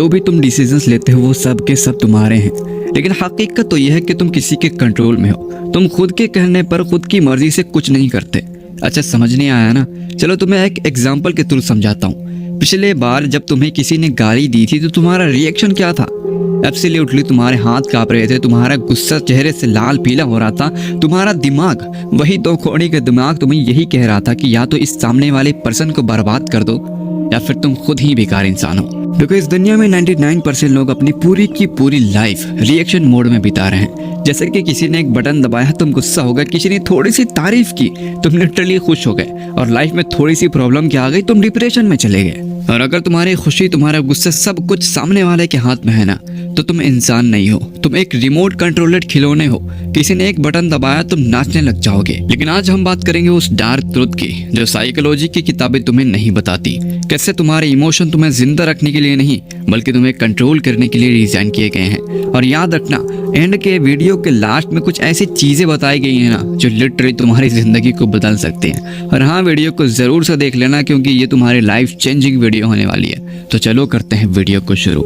जो भी तुम डिसीजंस लेते हो वो सब के सब तुम्हारे हैं, लेकिन हकीकत तो यह है कि तुम किसी के कंट्रोल में हो। तुम खुद के कहने पर खुद की मर्जी से कुछ नहीं करते। अच्छा, समझ नहीं आया ना? चलो तुम्हें एक एग्जाम्पल के थ्रू समझाता हूँ। पिछले बार जब तुम्हें किसी ने गाली दी थी तो तुम्हारा रिएक्शन क्या था? एब्सोल्युटली तुम्हारे हाथ कांप रहे थे, तुम्हारा गुस्सा चेहरे से लाल पीला हो रहा था। तुम्हारा दिमाग, वही दो कौड़ी का दिमाग तुम्हें यही कह रहा था कि या तो इस सामने वाले पर्सन को बर्बाद कर दो या फिर तुम खुद ही बेकार इंसान हो। देखो, इस दुनिया में 99% लोग अपनी पूरी की पूरी लाइफ रिएक्शन मोड में बिता रहे हैं। जैसे कि किसी ने एक बटन दबाया, तुम गुस्सा हो गए। किसी ने थोड़ी सी तारीफ की, तुम लिटरली खुश हो गए। और लाइफ में थोड़ी सी प्रॉब्लम क्या आ गई, तुम डिप्रेशन में चले गए। और अगर तुम्हारी खुशी, तुम्हारा गुस्सा सब कुछ सामने वाले के हाथ में है ना, तो तुम इंसान नहीं हो, तुम एक रिमोट कंट्रोल्ड खिलौने हो। किसी ने एक बटन दबाया, तुम नाचने लग जाओगे। लेकिन आज हम बात करेंगे उस डार्क ट्रुथ की जो साइकोलॉजी की किताबें तुम्हें नहीं बताती। कैसे तुम्हारे इमोशन तुम्हें जिंदा रखने के लिए नहीं बल्कि तुम्हें कंट्रोल करने के लिए डिजाइन किए गए हैं। और याद रखना, एंड के वीडियो के लास्ट में कुछ ऐसी चीजें बताई गई हैं ना जो लिटरली तुम्हारी जिंदगी को बदल सकती हैं। और हाँ, वीडियो को जरूर से देख लेना क्योंकि ये तुम्हारी लाइफ चेंजिंग वीडियो होने वाली है। तो चलो करते हैं वीडियो को शुरू।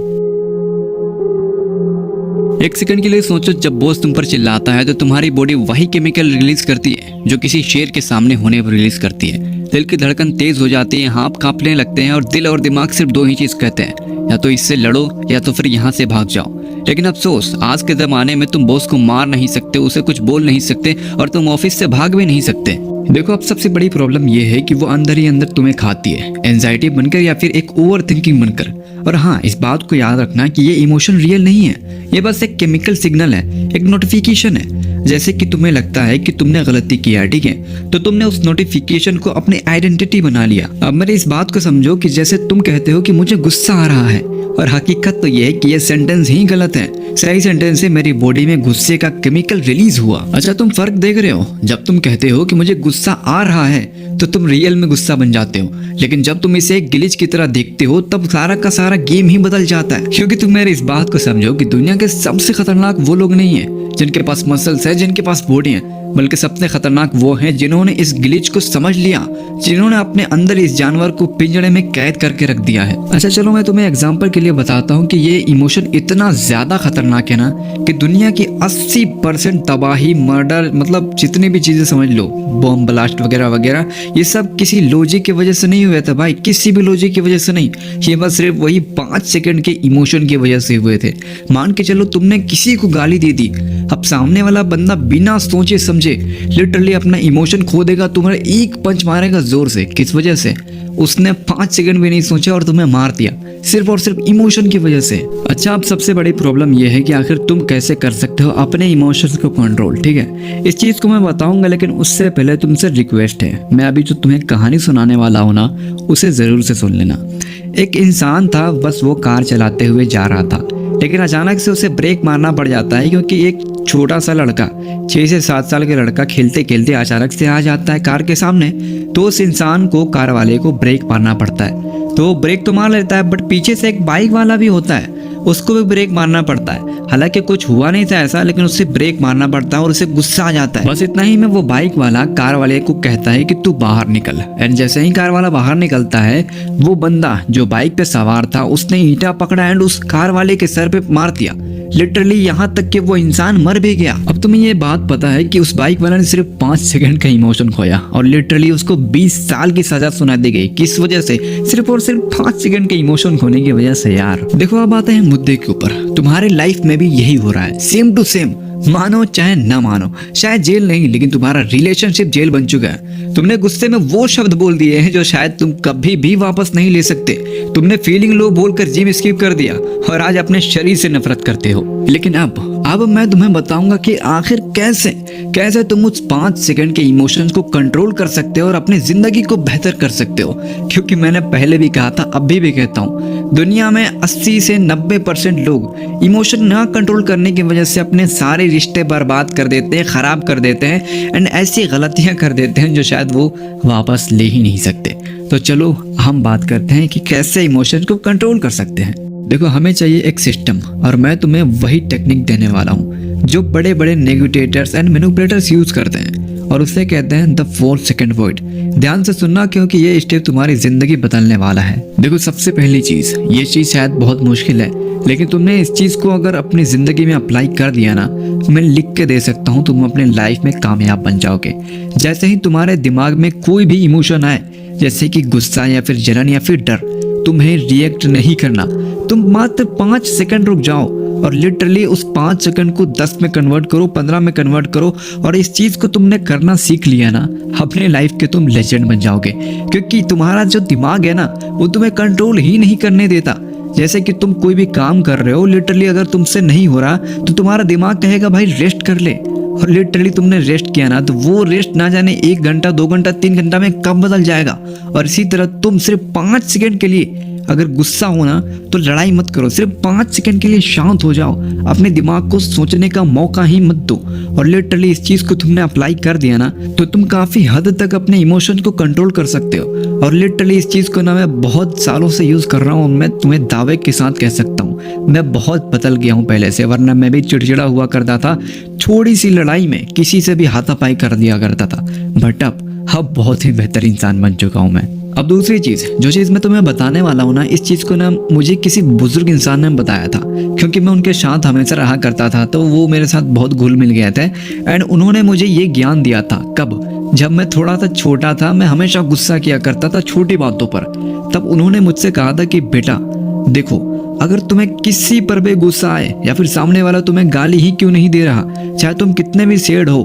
एक सेकंड के लिए सोचो, जब बॉस तुम पर चिल्लाता है तो तुम्हारी बॉडी वही केमिकल रिलीज करती है जो किसी शेर के सामने होने पर रिलीज करती है। दिल की धड़कन तेज हो जाती है, हाथ कांपने लगते हैं और दिल और दिमाग सिर्फ दो ही चीज कहते हैं, या तो इससे लड़ो या तो फिर यहाँ से भाग जाओ। लेकिन अफसोस, आज के ज़माने में तुम बॉस को मार नहीं सकते, उसे कुछ बोल नहीं सकते और तुम ऑफिस से भाग भी नहीं सकते। देखो, अब सबसे बड़ी प्रॉब्लम यह है कि वो अंदर ही अंदर तुम्हें खाती है, एंजाइटी बनकर या फिर एक ओवर थिंकिंग बनकर। और हाँ, इस बात को याद रखना कि ये इमोशन रियल नहीं है, ये बस एक केमिकल सिग्नल है, एक नोटिफिकेशन है। जैसे कि तुम्हें लगता है कि तुमने गलती किया, ठीक है, तो तुमने उस नोटिफिकेशन को अपनी आइडेंटिटी बना लिया। अब मेरी इस बात को समझो कि जैसे तुम कहते हो कि मुझे गुस्सा आ रहा है, और हकीकत तो यह है कि यह सेंटेंस ही गलत है। सही सेंटेंस है, मेरी बॉडी में गुस्से का केमिकल रिलीज हुआ। अच्छा, तुम फर्क देख रहे हो? जब तुम कहते हो कि मुझे गुस्सा आ रहा है तो तुम रियल में गुस्सा बन जाते हो, लेकिन जब तुम इसे एक ग्लिच की तरह देखते हो तब सारा का सारा गेम ही बदल जाता है। क्योंकि तुम मेरी इस बात को समझो कि दुनिया के सबसे खतरनाक वो लोग नहीं है जिनके पास मसल्स है, जिनके पास बॉडी है, बल्कि सबसे खतरनाक वो हैं जिन्होंने इस ग्लिच को समझ लिया, जिन्होंने अपने अंदर इस जानवर को पिंजड़े में कैद करके रख दिया है। अच्छा, चलो मैं तुम्हें एग्जांपल के लिए बताता हूँ कि ये इमोशन इतना ज्यादा खतरनाक है ना कि दुनिया की 80% तबाही, मर्डर, मतलब जितनी भी चीजें समझ लो, बॉम्ब ब्लास्ट वगैरह वगैरह, ये सब किसी लॉजिक की वजह से नहीं हुए थे भाई, किसी भी लॉजिक की वजह से नहीं। ये बस सिर्फ वही 5 सेकंड के इमोशन की वजह से हुए थे। मान के चलो तुमने किसी को गाली दे दी, अब सामने वाला बंदा बिना सोचे समझे लिटरली अपना इमोशन खो देगा, तुम्हारे एक पंच मारेगा जोर से। किस वजह से? उसने 5 सेकंड भी नहीं सोचा और तुम्हें मार दिया, सिर्फ और सिर्फ इमोशन की वजह से। अच्छा, अब सबसे बड़ी प्रॉब्लम यह है कि आखिर तुम कैसे कर सकते हो अपने इमोशंस को कंट्रोल, ठीक है? इस चीज को मैं बताऊंगा, लेकिन उससे पहले तुमसे रिक्वेस्ट है, मैं अभी जो तुम्हें कहानी सुनाने वाला हूं ना, उसे जरूर से सुन लेना। एक इंसान था, बस वो कार चलाते हुए जा रहा था, लेकिन अचानक से उसे ब्रेक मारना पड़ जाता है क्योंकि एक छोटा सा लड़का, 6 से 7 साल के लड़का खेलते खेलते अचानक से आ जाता है कार के सामने। तो उस इंसान को, कार वाले को ब्रेक मारना पड़ता है। तो ब्रेक तो मार लेता है, बट पीछे से एक बाइक वाला भी होता है, उसको भी ब्रेक मारना पड़ता है। हालांकि कुछ हुआ नहीं था ऐसा, लेकिन उसे ब्रेक मारना पड़ता है और उसे गुस्सा आ जाता है। बस इतना ही में वो बाइक वाला कार वाले को कहता है कि तू बाहर निकल। एंड जैसे ही कार वाला बाहर निकलता है, वो बंदा जो बाइक पे सवार था उसने ईंटा पकड़ा एंड उस कार वाले के सर पे मार दिया, लिटरली यहाँ तक कि वो इंसान मर भी गया। अब तुम्हें ये बात पता है कि उस बाइक वाले ने सिर्फ 5 सेकंड का इमोशन खोया और लिटरली उसको 20 साल की सजा सुना दी गई। किस वजह से? सिर्फ और सिर्फ 5 सेकंड के इमोशन खोने की वजह से यार। देखो, अब आते हैं मुद्दे के ऊपर। तुम्हारे लाइफ में भी यही हो रहा है, सेम टू सेम। मानो चाहे ना मानो, शायद जेल नहीं लेकिन तुम्हारा रिलेशनशिप जेल बन चुका है। तुमने गुस्से में वो शब्द बोल दिए हैं जो शायद तुम कभी भी वापस नहीं ले सकते। तुमने फीलिंग लो बोलकर जिम स्किप कर दिया और आज अपने शरीर से नफरत करते हो। लेकिन अब मैं तुम्हें बताऊंगा कि आखिर कैसे तुम उस 5 सेकंड के इमोशंस को कंट्रोल कर सकते हो और अपनी जिंदगी को बेहतर कर सकते हो। क्योंकि मैंने पहले भी कहा था, अभी भी कहता हूँ, दुनिया में 80 से 90% लोग इमोशन ना कंट्रोल करने की वजह से अपने सारे रिश्ते बर्बाद कर देते हैं, खराब कर देते हैं एंड ऐसी गलतियां कर देते हैं जो शायद वो वापस ले ही नहीं सकते। तो चलो हम बात करते हैं कि कैसे इमोशन को कंट्रोल कर सकते हैं। देखो, हमें चाहिए एक सिस्टम, और मैं तुम्हें वही टेक्निक देने वाला हूँ जो बड़े बड़े नेगोटिएटर्स एंड मैनिपुलेटर्स यूज करते हैं, और उसे कहते हैं द 4 सेकंड वर्ड। ध्यान से सुनना, क्योंकि ये स्टेप तुम्हारी जिंदगी बदलने वाला है। देखो, सबसे पहली चीज, ये चीज शायद बहुत मुश्किल है, लेकिन तुमने इस चीज को अगर अपनी जिंदगी में अप्लाई कर दिया ना, तो मैं लिख के दे सकता हूँ तुम अपने लाइफ में कामयाब बन जाओगे। जैसे ही तुम्हारे दिमाग में कोई भी इमोशन आए, जैसे कि गुस्सा या फिर जलन या फिर डर, तुम्हें रिएक्ट नहीं करना। तुम मात्र 5 सेकंड रुक जाओ और लिटरली उस 5 सेकंड को 10 में कन्वर्ट करो, 15 में कन्वर्ट करो, और इस चीज को तुमने करना सीख लिया ना, अपने लाइफ के तुम लेजेंड बन जाओगे। क्योंकि तुम्हारा जो दिमाग है ना, वो तुम्हें कंट्रोल ही नहीं करने देता। जैसे कि तुम कोई भी काम कर रहे हो, लिटरली अगर तुमसे नहीं हो रहा तो तुम्हारा दिमाग कहेगा भाई रेस्ट कर ले, और लिटरली तुमने रेस्ट किया ना, तो वो रेस्ट ना जाने 1 घंटा, 2 घंटा, 3 घंटा में कब बदल जाएगा। और इसी तरह तुम सिर्फ 5 सेकंड के लिए अगर गुस्सा हो ना, तो लड़ाई मत करो, सिर्फ 5 सेकंड के लिए शांत हो जाओ, अपने दिमाग को सोचने का मौका ही मत दो। और लिटरली इस चीज को तुमने अप्लाई कर दिया ना, तो तुम काफी हद तक अपने इमोशन को कंट्रोल कर सकते हो। और लिटरली इस चीज को ना मैं बहुत सालों से यूज कर रहा हूँ, मैं तुम्हें दावे के साथ कह सकता हूँ मैं बहुत बदल गया हूँ पहले से। वरना मैं भी चिड़चिड़ा हुआ करता था, थोड़ी सी लड़ाई में किसी से भी हाथापाई कर दिया करता था, बट अब बहुत ही बेहतर इंसान बन चुका हूँ मैं। अब दूसरी चीज, जो चीज मैं तुम्हें बताने वाला हूँ ना, इस चीज को ना मुझे किसी बुजुर्ग इंसान ने बताया था, क्योंकि मैं उनके साथ हमेशा रहा करता था, तो वो मेरे साथ बहुत घुल मिल गए थे। एंड उन्होंने मुझे ये ज्ञान दिया था, कब? जब मैं थोड़ा सा छोटा था, मैं हमेशा गुस्सा किया करता था छोटी बातों पर। तब उन्होंने मुझसे कहा था कि बेटा देखो, अगर तुम्हें किसी पर भी गुस्सा आए या फिर सामने वाला तुम्हें गाली ही क्यों नहीं दे रहा, चाहे तुम कितने भी सैड हो,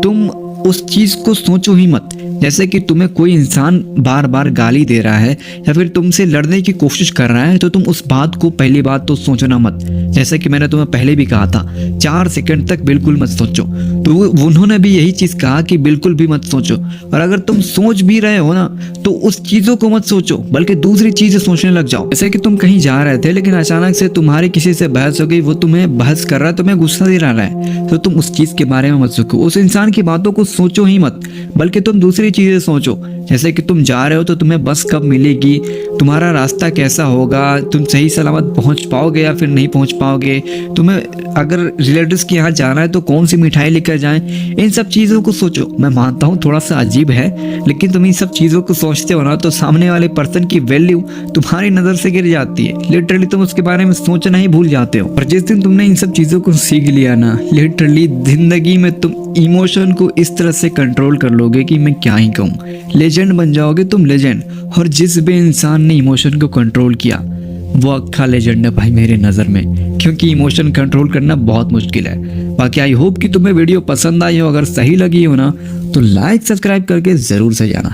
तुम उस चीज को सोचो ही मत। जैसे कि तुम्हें कोई इंसान बार बार गाली दे रहा है या फिर तुमसे लड़ने की कोशिश कर रहा है, तो तुम उस बात को पहली बात तो सोचना मत। जैसे कि मैंने तुम्हें पहले भी कहा था, 4 सेकंड तक बिल्कुल मत सोचो। तो उन्होंने भी यही चीज कहा कि बिल्कुल भी मत सोचो। और अगर तुम सोच भी रहे हो ना, तो उस चीजों को मत सोचो, बल्कि दूसरी चीजें सोचने लग जाओ। जैसे कि तुम कहीं जा रहे थे, लेकिन अचानक से तुम्हारी किसी से बहस हो गई, वो तुम्हें बहस कर रहा है, तुम्हें गुस्सा दिला रहा है, तो तुम उस चीज के बारे में मत सोचो, उस इंसान की बातों को सोचो ही मत, बल्कि तुम दूसरी चीजें सोचो। जैसे कि तुम जा रहे हो तो तुम्हें बस कब मिलेगी, तुम्हारा रास्ता कैसा होगा, तुम सही सलामत पहुंच पाओगे या फिर नहीं पहुंच पाओगे, तुम्हें अगर रिलेटिव्स के यहाँ जाना है तो कौन सी मिठाई लेकर जाएं, इन सब चीज़ों को सोचो। मैं मानता हूँ थोड़ा सा अजीब है, लेकिन तुम इन सब चीज़ों को सोचते हो ना, तो सामने वाले पर्सन की वैल्यू तुम्हारी नज़र से गिर जाती है। लिटरली तुम उसके बारे में सोचना ही भूल जाते हो। और जिस दिन तुमने इन सब चीज़ों को सीख लिया ना, लिटरली जिंदगी में तुम इमोशन को इस तरह से कंट्रोल कर लोगे कि मैं क्या ही कहूँ, लेजेंड बन जाओगे तुम, लेजेंड। और जिस भी इंसान ने इमोशन को कंट्रोल किया, वो अक्खा लेजेंड है भाई मेरे नज़र में, क्योंकि इमोशन कंट्रोल करना बहुत मुश्किल है। बाकी आई होप कि तुम्हें वीडियो पसंद आई हो, अगर सही लगी हो ना, तो लाइक सब्सक्राइब करके ज़रूर से जाना।